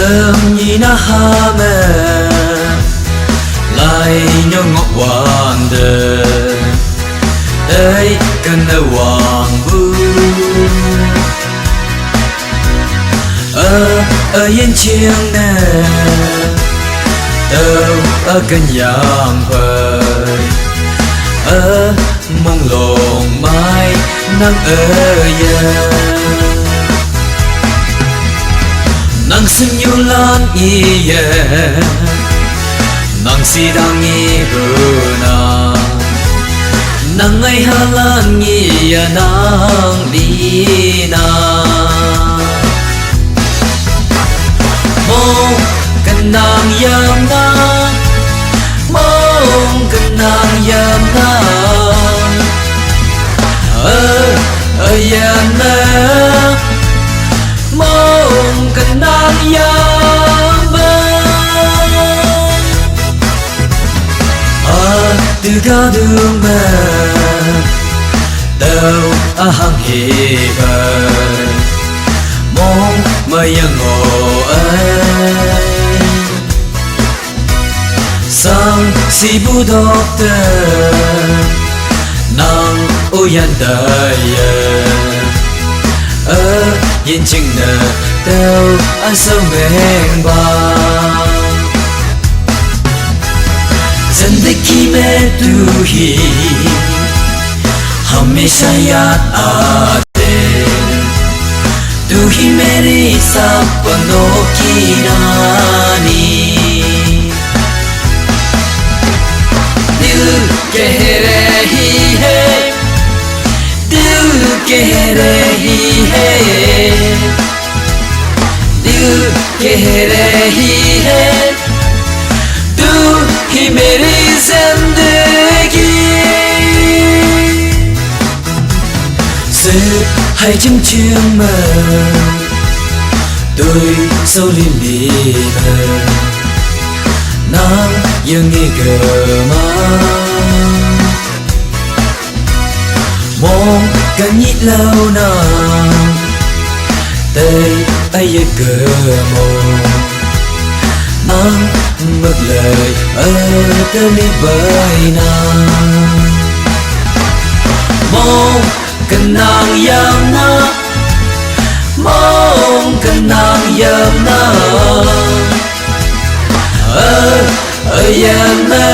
Nhị na ha mẹ lại nhớ ngọc hoàng đời đây cần ở hoàng vu ở yên chiêng nè đâu ở cần giang vời ở mong lồng mai nắng ở giờ nắng sinh yêu lan ye nắng si đang nghe na nắng ai hà lan nghe nắng đi na Mongken Nang Yam na Mongken Nang Yam na Yam na Mongken Nang Yam từ ga đường mà đâu hang hề bờ mong mây ngộ ấy sang si bu doctor nang uyan đời yên chừng nợ đâu sâu mênh mang जिंदगी में तू ही हमेशा याद आते तू ही मेरी सपनों की रानी दिल कह रही है दिल कह रही है दिल कह रही है ही मेरी जिंदगी से hai chim chiêng mờ tôi sâu liên đi về nắng dương nghi gờ má mong cần nhị lâu nào tây ai giờ cờ mong nắng mất lời ở tới ly bơi nàng Mongken Nang Yam na Mongken Nang Yam na Yam na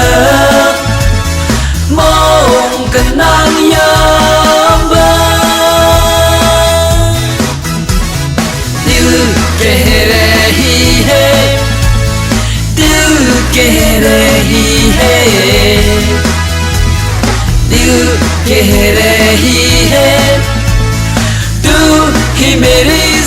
Mongken Nang Yam दिल कह रही है कह रही है दिल कह रही है तू ही मेरी